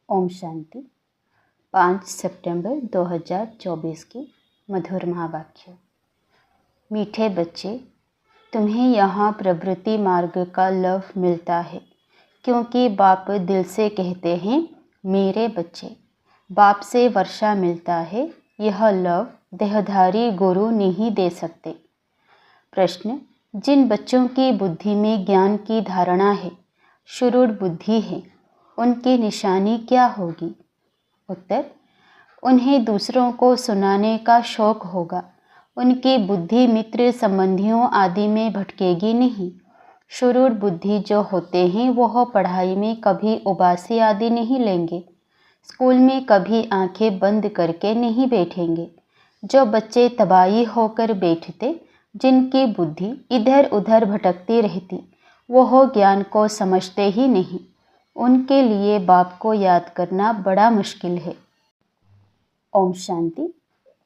ओम शांति। 5 सितंबर 2024 की मधुर महावाक्य। मीठे बच्चे, तुम्हें यहाँ प्रवृत्ति मार्ग का लाभ मिलता है, क्योंकि बाप दिल से कहते हैं मेरे बच्चे। बाप से वर्षा मिलता है, यह लाभ देहधारी गुरु नहीं दे सकते। प्रश्न: जिन बच्चों की बुद्धि में ज्ञान की धारणा है, शुरूढ़ बुद्धि है, उनकी निशानी क्या होगी? उत्तर: उन्हें दूसरों को सुनाने का शौक होगा। उनकी बुद्धि मित्र संबंधियों आदि में भटकेगी नहीं। शुरूढ़ बुद्धि जो होते हैं वह पढ़ाई में कभी उबासी आदि नहीं लेंगे, स्कूल में कभी आंखें बंद करके नहीं बैठेंगे। जो बच्चे तबाही होकर बैठते, जिनकी बुद्धि इधर उधर भटकती रहती, वह ज्ञान को समझते ही नहीं। उनके लिए बाप को याद करना बड़ा मुश्किल है। ओम शांति।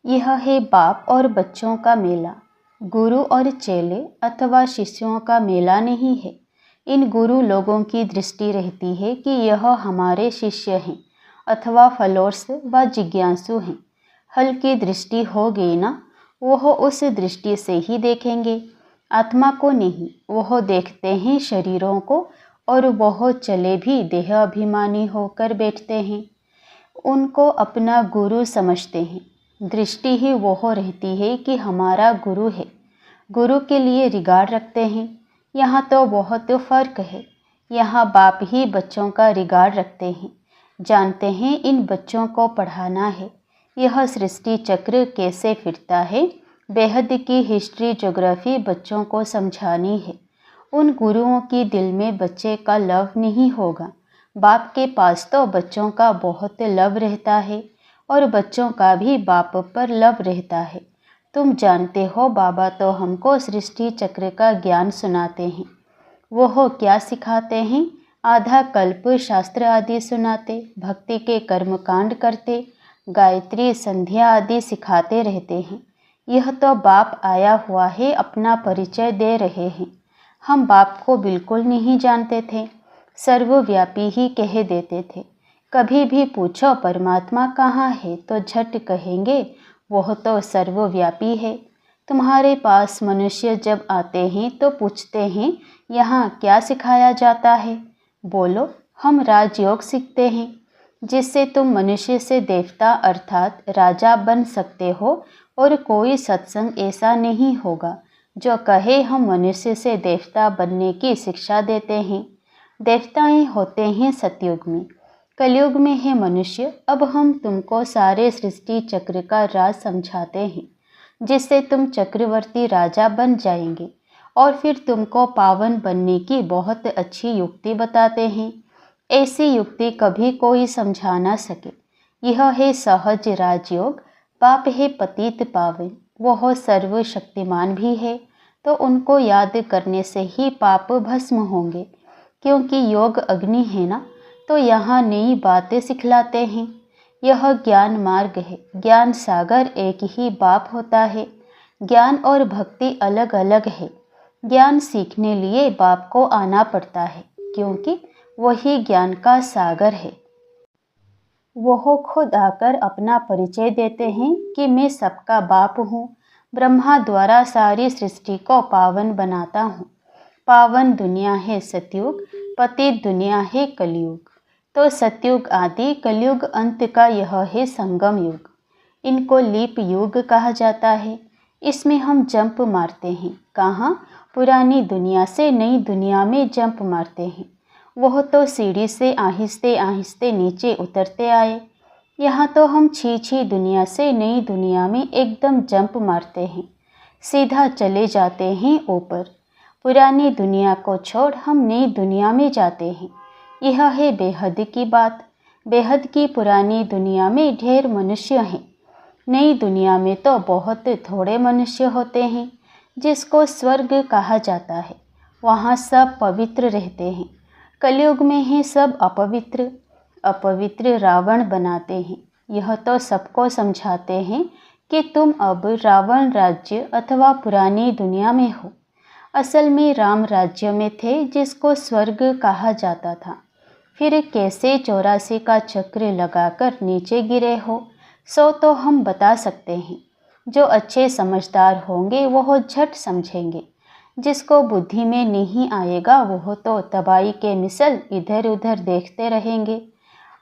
यह है बाप और बच्चों का मेला, गुरु और चेले अथवा शिष्यों का मेला नहीं है। इन गुरु लोगों की दृष्टि रहती है कि यह हमारे शिष्य हैं अथवा फॉलोअर्स व जिज्ञासु हैं। हल की दृष्टि हो गई ना, वह उस दृष्टि से ही देखेंगे, आत्मा को नहीं। वह देखते हैं शरीरों को, और वह चले भी देह अभिमानी होकर बैठते हैं। उनको अपना गुरु समझते हैं। दृष्टि ही वह रहती है कि हमारा गुरु है, गुरु के लिए रिगार्ड रखते हैं। यहाँ तो बहुत फ़र्क है। यहाँ बाप ही बच्चों का रिगार्ड रखते हैं, जानते हैं इन बच्चों को पढ़ाना है। यह सृष्टि चक्र कैसे फिरता है, बेहद की हिस्ट्री ज्योग्राफी बच्चों को समझानी है। उन गुरुओं की दिल में बच्चे का लव नहीं होगा। बाप के पास तो बच्चों का बहुत लव रहता है, और बच्चों का भी बाप पर लव रहता है। तुम जानते हो, बाबा तो हमको सृष्टि चक्र का ज्ञान सुनाते हैं। वह क्या सिखाते हैं? आधा कल्प शास्त्र आदि सुनाते, भक्ति के कर्मकांड करते, गायत्री संध्या आदि सिखाते रहते हैं। यह तो बाप आया हुआ है, अपना परिचय दे रहे हैं। हम बाप को बिल्कुल नहीं जानते थे, सर्वव्यापी ही कह देते थे। कभी भी पूछो परमात्मा कहाँ है, तो झट कहेंगे वह तो सर्वव्यापी है। तुम्हारे पास मनुष्य जब आते हैं तो पूछते हैं यहाँ क्या सिखाया जाता है? बोलो हम राजयोग सीखते हैं, जिससे तुम मनुष्य से देवता अर्थात राजा बन सकते हो। और कोई सत्संग ऐसा नहीं होगा जो कहे हम मनुष्य से देवता बनने की शिक्षा देते हैं। देवताएं होते हैं सतयुग में, कलयुग में है मनुष्य। अब हम तुमको सारे सृष्टि चक्र का राज समझाते हैं, जिससे तुम चक्रवर्ती राजा बन जाएंगे। और फिर तुमको पावन बनने की बहुत अच्छी युक्ति बताते हैं। ऐसी युक्ति कभी कोई समझा ना सके। यह है सहज राजयोग। बाप है पतित पावन, वह सर्वशक्तिमान भी है, तो उनको याद करने से ही पाप भस्म होंगे। क्योंकि योग अग्नि है ना, तो यहाँ नई बातें सिखलाते हैं। यह ज्ञान मार्ग है, ज्ञान सागर एक ही बाप होता है। ज्ञान और भक्ति अलग अलग है। ज्ञान सीखने लिए बाप को आना पड़ता है, क्योंकि वही ज्ञान का सागर है। वह खुद आकर अपना परिचय देते हैं कि मैं सबका बाप हूँ, ब्रह्मा द्वारा सारी सृष्टि को पावन बनाता हूँ। पावन दुनिया है सतयुग, पतित दुनिया है कलयुग। तो सतयुग आदि, कलयुग अंत का यह है संगम युग। इनको लीप युग कहा जाता है। इसमें हम जंप मारते हैं। कहाँ? पुरानी दुनिया से नई दुनिया में जंप मारते हैं। वह तो सीढ़ी से आहिस्ते आहिस्ते नीचे उतरते आए। यहाँ तो हम छी दुनिया से नई दुनिया में एकदम जंप मारते हैं, सीधा चले जाते हैं ऊपर। पुरानी दुनिया को छोड़ हम नई दुनिया में जाते हैं। यह है बेहद की बात। बेहद की पुरानी दुनिया में ढेर मनुष्य हैं, नई दुनिया में तो बहुत थोड़े मनुष्य होते हैं, जिसको स्वर्ग कहा जाता है। वहाँ सब पवित्र रहते हैं। कलयुग में है सब अपवित्र। अपवित्र रावण बनाते हैं। यह तो सबको समझाते हैं कि तुम अब रावण राज्य अथवा पुरानी दुनिया में हो। असल में राम राज्य में थे, जिसको स्वर्ग कहा जाता था। फिर कैसे 84 का चक्र लगाकर नीचे गिरे हो, सो तो हम बता सकते हैं। जो अच्छे समझदार होंगे वह झट समझेंगे, जिसको बुद्धि में नहीं आएगा वह तो तबाही के मिसल इधर उधर देखते रहेंगे,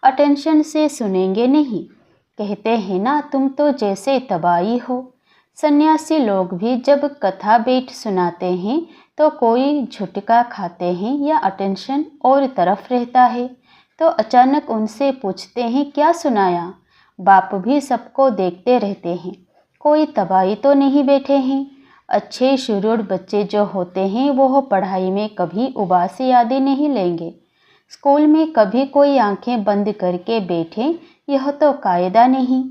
अटेंशन से सुनेंगे नहीं। कहते हैं ना, तुम तो जैसे तबाही हो। सन्यासी लोग भी जब कथा बेट सुनाते हैं तो कोई झुटका खाते हैं या अटेंशन और तरफ रहता है, तो अचानक उनसे पूछते हैं क्या सुनाया। बाप भी सबको देखते रहते हैं, कोई तबाही तो नहीं बैठे हैं। अच्छे शुरूढ़ बच्चे जो होते हैं वो पढ़ाई में कभी उबासी यादें नहीं लेंगे। स्कूल में कभी कोई आंखें बंद करके बैठे, यह तो कायदा नहीं।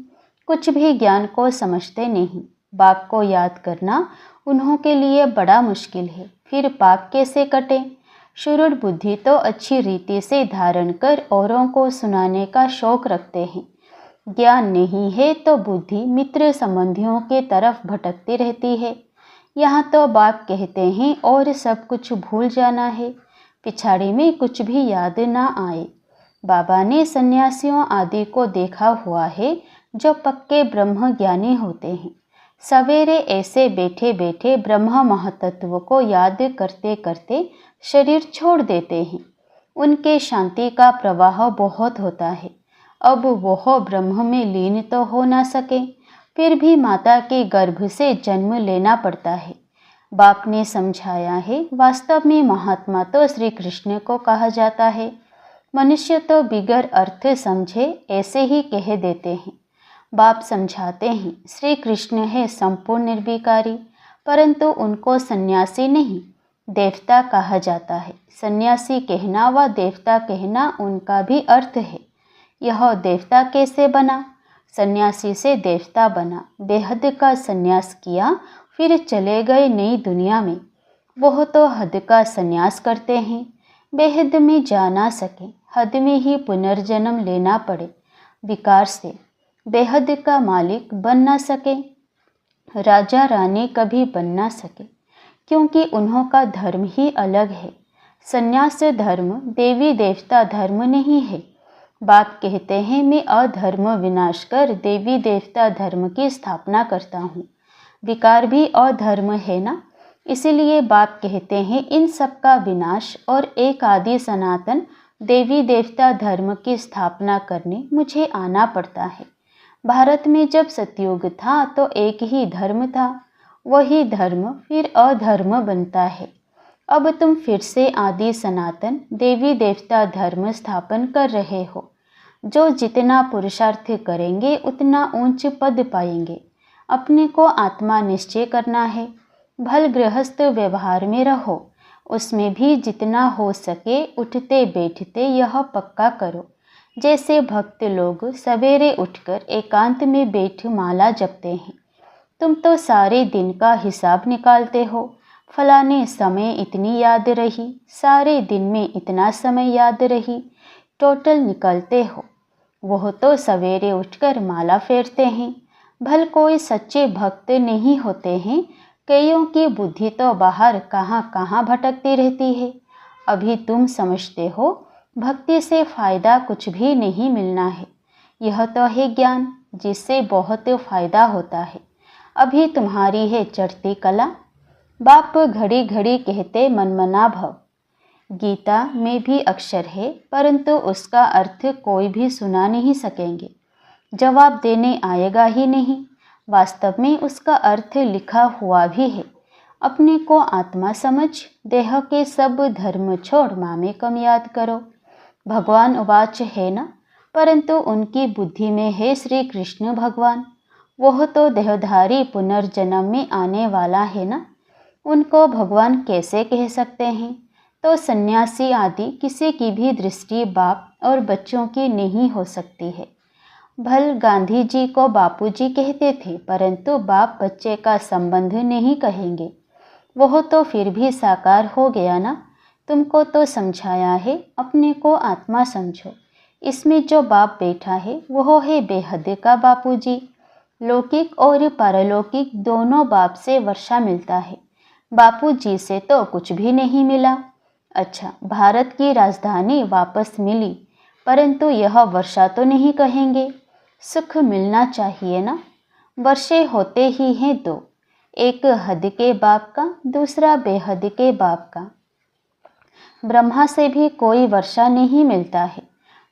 कुछ भी ज्ञान को समझते नहीं। बाप को याद करना उन्हों के लिए बड़ा मुश्किल है, फिर पाप कैसे कटे। शुरूढ़ बुद्धि तो अच्छी रीति से धारण कर औरों को सुनाने का शौक रखते हैं। ज्ञान नहीं है तो बुद्धि मित्र संबंधियों के तरफ भटकती रहती है। यहाँ तो बाप कहते हैं और सब कुछ भूल जाना है, पिछाड़ी में कुछ भी याद ना आए। बाबा ने सन्यासियों आदि को देखा हुआ है जो पक्के ब्रह्म ज्ञानी होते हैं। सवेरे ऐसे बैठे बैठे ब्रह्म महतत्व को याद करते करते शरीर छोड़ देते हैं। उनके शांति का प्रवाह बहुत होता है। अब वह ब्रह्म में लीन तो हो ना सके, फिर भी माता के गर्भ से जन्म लेना पड़ता है। बाप ने समझाया है, वास्तव में महात्मा तो श्री कृष्ण को कहा जाता है। मनुष्य तो बिगर अर्थ समझे ऐसे ही कह देते हैं। बाप समझाते हैं, श्री कृष्ण है संपूर्ण निर्विकारी, परंतु उनको सन्यासी नहीं देवता कहा जाता है। सन्यासी कहना व देवता कहना उनका भी अर्थ है। यह देवता कैसे बना? सन्यासी से देवता बना। बेहद का सन्यास किया, फिर चले गए नई दुनिया में। वह तो हद का सन्यास करते हैं, बेहद में जा ना सके, हद में ही पुनर्जन्म लेना पड़े। विकार से बेहद का मालिक बन ना सके, राजा रानी कभी बन ना सके, क्योंकि उन्हों का धर्म ही अलग है। सन्यास धर्म देवी देवता धर्म नहीं है। बाप कहते हैं, मैं अधर्म विनाश कर देवी देवता धर्म की स्थापना करता हूँ। विकार भी अधर्म है ना, इसीलिए बाप कहते हैं इन सब का विनाश और एक आदि सनातन देवी देवता धर्म की स्थापना करने मुझे आना पड़ता है। भारत में जब सतयुग था तो एक ही धर्म था, वही धर्म फिर अधर्म बनता है। अब तुम फिर से आदि सनातन देवी देवता धर्म स्थापन कर रहे हो। जो जितना पुरुषार्थ करेंगे उतना ऊंच पद पाएंगे। अपने को आत्मा निश्चय करना है। भल गृहस्थ व्यवहार में रहो, उसमें भी जितना हो सके उठते बैठते यह पक्का करो। जैसे भक्त लोग सवेरे उठकर एकांत में बैठ माला जपते हैं। तुम तो सारे दिन का हिसाब निकालते हो। फलाने समय इतनी याद रही, सारे दिन में इतना समय याद रही, टोटल निकालते हो। वह तो सवेरे उठकर माला फेरते हैं। भल कोई सच्चे भक्त नहीं होते हैं। कईयों की बुद्धि तो बाहर कहाँ कहाँ भटकती रहती है। अभी तुम समझते हो भक्ति से फायदा कुछ भी नहीं मिलना है। यह तो है ज्ञान जिससे बहुत फायदा होता है। अभी तुम्हारी है चढ़ती कला। बाप घड़ी घड़ी कहते मनमना भव। गीता में भी अक्षर है, परंतु उसका अर्थ कोई भी सुना नहीं सकेंगे, जवाब देने आएगा ही नहीं। वास्तव में उसका अर्थ लिखा हुआ भी है। अपने को आत्मा समझ, देह के सब धर्म छोड़ मामेकम याद करो। भगवान उवाच है ना, परंतु उनकी बुद्धि में है श्री कृष्ण भगवान। वह तो देहधारी पुनर्जन्म में आने वाला है ना, उनको भगवान कैसे कह सकते हैं? तो सन्यासी आदि किसी की भी दृष्टि बाप और बच्चों की नहीं हो सकती है। भल गांधी जी को बापूजी कहते थे, परंतु बाप बच्चे का संबंध नहीं कहेंगे। वह तो फिर भी साकार हो गया ना। तुमको तो समझाया है, अपने को आत्मा समझो। इसमें जो बाप बैठा है वह है बेहद का बापूजी। लौकिक और पारलौकिक दोनों बाप से वर्षा मिलता है। बापूजी से तो कुछ भी नहीं मिला। अच्छा, भारत की राजधानी वापस मिली, परंतु यह वर्षा तो नहीं कहेंगे। सुख मिलना चाहिए ना। वर्षे होते ही हैं दो, एक हद के बाप का, दूसरा बेहद के बाप का। ब्रह्मा से भी कोई वर्षा नहीं मिलता है,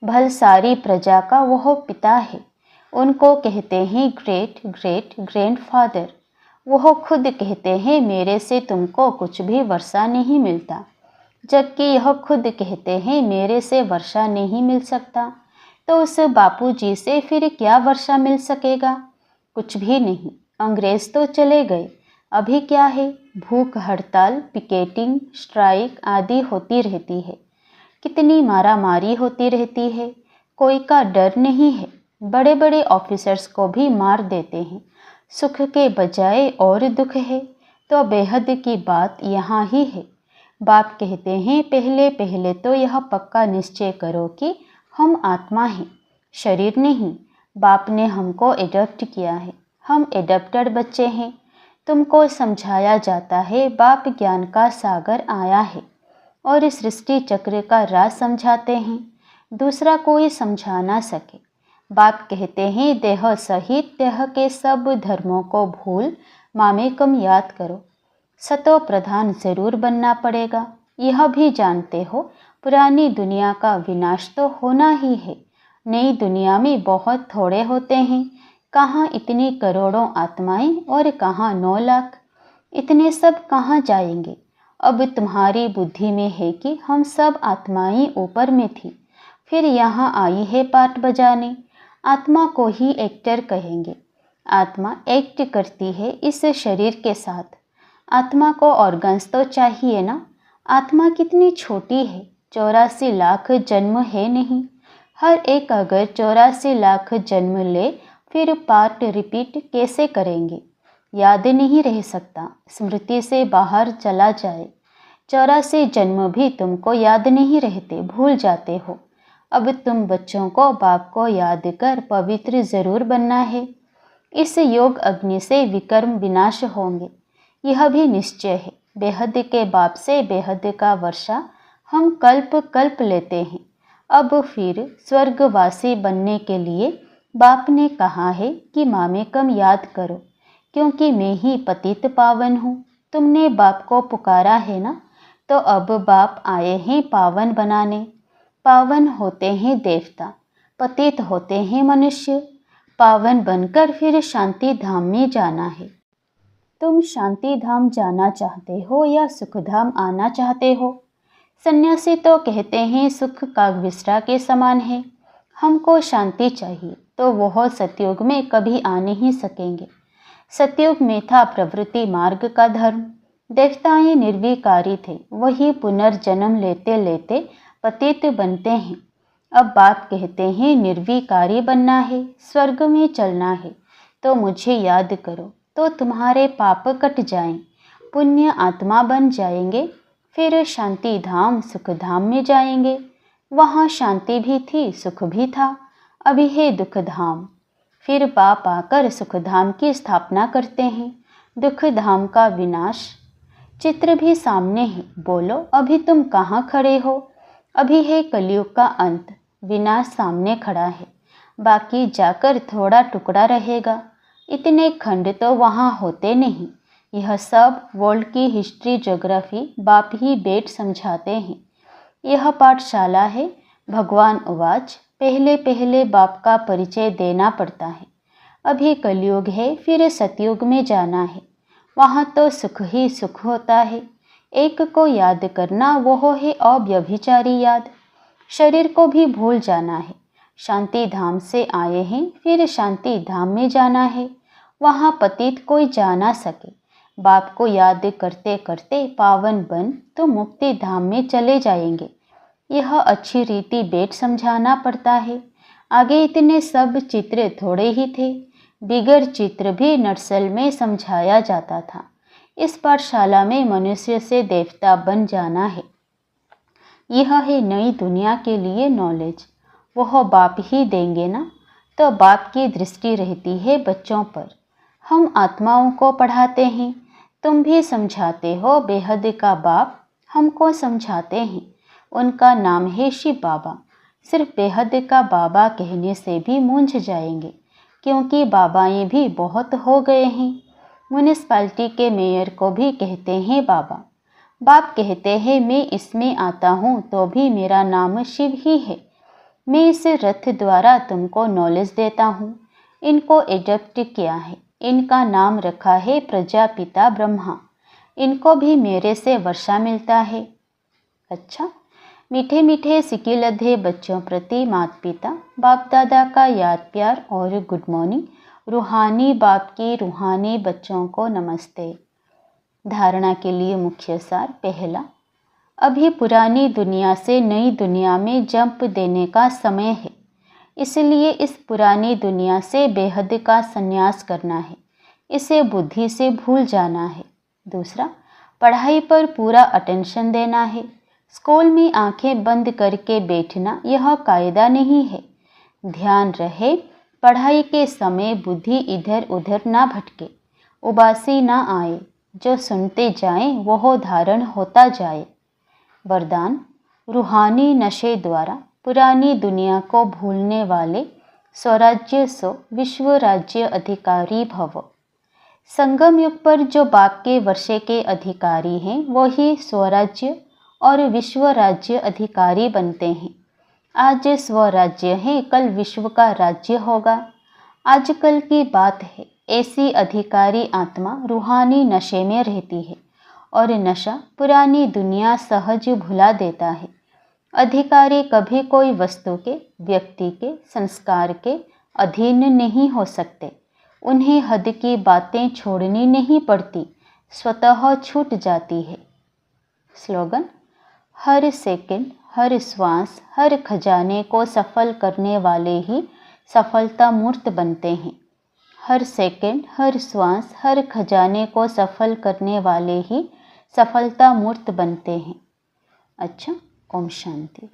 भल सारी प्रजा का वह पिता है। उनको कहते हैं ग्रेट ग्रेट ग्रैंडफादर। वह खुद कहते हैं मेरे से तुमको कुछ भी वर्षा नहीं मिलता, जबकि यह खुद कहते हैं मेरे से वर्षा नहीं मिल सकता। तो उस बापूजी से फिर क्या वर्षा मिल सकेगा? कुछ भी नहीं। अंग्रेज तो चले गए, अभी क्या है? भूख हड़ताल, पिकेटिंग, स्ट्राइक आदि होती रहती है। कितनी मारामारी होती रहती है, कोई का डर नहीं है। बड़े बड़े ऑफिसर्स को भी मार देते हैं। सुख के बजाय और दुख है। तो बेहद की बात यहाँ ही है। बाप कहते हैं पहले पहले तो यह पक्का निश्चय करो कि हम आत्मा हैं, शरीर नहीं। बाप ने हमको एडॉप्ट किया है, हम एडॉप्टेड बच्चे हैं। तुमको समझाया जाता है बाप ज्ञान का सागर आया है और सृष्टि चक्र का राज समझाते हैं, दूसरा कोई समझा ना सके। बाप कहते हैं देह सहित देह के सब धर्मों को भूल मामेकम याद करो। सतो प्रधान जरूर बनना पड़ेगा, यह भी जानते हो। पुरानी दुनिया का विनाश तो होना ही है, नई दुनिया में बहुत थोड़े होते हैं। कहाँ इतनी करोड़ों आत्माएं और कहाँ 9 लाख। इतने सब कहाँ जाएंगे? अब तुम्हारी बुद्धि में है कि हम सब आत्माएं ऊपर में थी, फिर यहाँ आई है पार्ट बजाने। आत्मा को ही एक्टर कहेंगे। आत्मा एक्ट करती है इस शरीर के साथ। आत्मा को ऑर्गन्स तो चाहिए ना। आत्मा कितनी छोटी है, 84 लाख जन्म है नहीं। हर एक अगर 84 लाख जन्म ले, फिर पार्ट रिपीट कैसे करेंगे? याद नहीं रह सकता, स्मृति से बाहर चला जाए। 84 जन्म भी तुमको याद नहीं रहते, भूल जाते हो। अब तुम बच्चों को बाप को याद कर पवित्र जरूर बनना है। इस योग अग्नि से विकर्म विनाश होंगे, यह भी निश्चय है। बेहद के बाप से बेहद का वर्षा हम कल्प कल्प लेते हैं। अब फिर स्वर्गवासी बनने के लिए बाप ने कहा है कि मामेकम याद करो, क्योंकि मैं ही पतित पावन हूँ। तुमने बाप को पुकारा है ना, तो अब बाप आए हैं पावन बनाने। पावन होते हैं देवता, पतित होते हैं मनुष्य। पावन बनकर फिर शांति धाम में जाना है। तुम शांति धाम जाना चाहते हो या सुख धाम आना चाहते हो? सन्यासी तो कहते हैं सुख कागविस्टा के समान है। हमको शांति चाहिए, तो वह सतयुग में कभी आ नहीं सकेंगे। सतयुग में था प्रवृत्ति मार्ग का धर्म। देवताएं निर्विकारी थे, वही पुनर्जन्म लेते लेते पतित बनते हैं। अब बाप कहते हैं निर्विकारी बनना है, स्वर्ग में चलना है। तो मुझे याद करो, तो तुम्हारे पाप कट जाएं, पुण्य आत्मा बन जाएंगे। फिर शांति धाम सुख धाम में जाएंगे। वहाँ शांति भी थी, सुख भी था। अभी है दुख धाम। फिर बाप आकर सुख धाम की स्थापना करते हैं। दुख धाम का विनाश चित्र भी सामने है। बोलो अभी तुम कहाँ खड़े हो? अभी है कलयुग का अंत, विनाश सामने खड़ा है। बाकी जाकर थोड़ा टुकड़ा रहेगा। इतने खंड तो वहाँ होते नहीं। यह सब वर्ल्ड की हिस्ट्री ज्योग्राफी बाप ही बेट समझाते हैं। यह पाठशाला है। भगवान उवाच, पहले पहले बाप का परिचय देना पड़ता है। अभी कलयुग है, फिर सतयुग में जाना है। वहाँ तो सुख ही सुख होता है। एक को याद करना, वो है अव्यभिचारी याद। शरीर को भी भूल जाना है। शांति धाम से आए हैं, फिर शांति धाम में जाना है। वहाँ पतित कोई जा ना सके। बाप को याद करते करते पावन बन तो मुक्ति धाम में चले जाएंगे। यह अच्छी रीति बेट समझाना पड़ता है। आगे इतने सब चित्र थोड़े ही थे। बिगर चित्र भी नर्सल में समझाया जाता था। इस पाठशाला में मनुष्य से देवता बन जाना है। यह है नई दुनिया के लिए नॉलेज। वह बाप ही देंगे ना। तो बाप की दृष्टि रहती है बच्चों पर। हम आत्माओं को पढ़ाते हैं, तुम भी समझाते हो बेहद का बाप हमको समझाते हैं। उनका नाम है शिव बाबा। सिर्फ बेहद का बाबा कहने से भी मूंझ जाएंगे, क्योंकि बाबाएं भी बहुत हो गए हैं। म्यूनिसपैलिटी के मेयर को भी कहते हैं बाबा। बाप कहते हैं मैं इसमें आता हूँ तो भी मेरा नाम शिव ही है। मैं इस रथ द्वारा तुमको नॉलेज देता हूँ। इनको एडप्ट किया है। इनका नाम रखा है प्रजापिता ब्रह्मा। इनको भी मेरे से वर्षा मिलता है। अच्छा, मीठे मीठे सिक्के लधे बच्चों प्रति माता पिता बाप दादा का याद प्यार और गुड मॉर्निंग। रूहानी बाप की रूहानी बच्चों को नमस्ते। धारणा के लिए मुख्य सार। पहला, अभी पुरानी दुनिया से नई दुनिया में जंप देने का समय है, इसलिए इस पुरानी दुनिया से बेहद का संन्यास करना है। इसे बुद्धि से भूल जाना है। दूसरा, पढ़ाई पर पूरा अटेंशन देना है। स्कूल में आंखें बंद करके बैठना यह कायदा नहीं है। ध्यान रहे पढ़ाई के समय बुद्धि इधर उधर ना भटके, उबासी ना आए। जो सुनते जाएं वह धारण होता जाए। वरदान, रूहानी नशे द्वारा पुरानी दुनिया को भूलने वाले स्वराज्य सो विश्व राज्य अधिकारी भव। संगम युग पर जो बाप के वर्षे के अधिकारी हैं वही स्वराज्य और विश्व राज्य अधिकारी बनते हैं। आज स्वराज्य है, कल विश्व का राज्य होगा। आजकल की बात है, ऐसी अधिकारी आत्मा रूहानी नशे में रहती है और नशा पुरानी दुनिया सहज भुला देता है। अधिकारी कभी कोई वस्तु के, व्यक्ति के, संस्कार के अधीन नहीं हो सकते। उन्हें हद की बातें छोड़नी नहीं पड़ती, स्वतः छूट जाती है। स्लोगन, हर सेकंड, हर श्वास, हर खजाने को सफल करने वाले ही सफलता मूर्त बनते हैं। हर सेकंड, हर श्वास, हर खजाने को सफल करने वाले ही सफलता मूर्त बनते हैं। अच्छा, ओम शांति।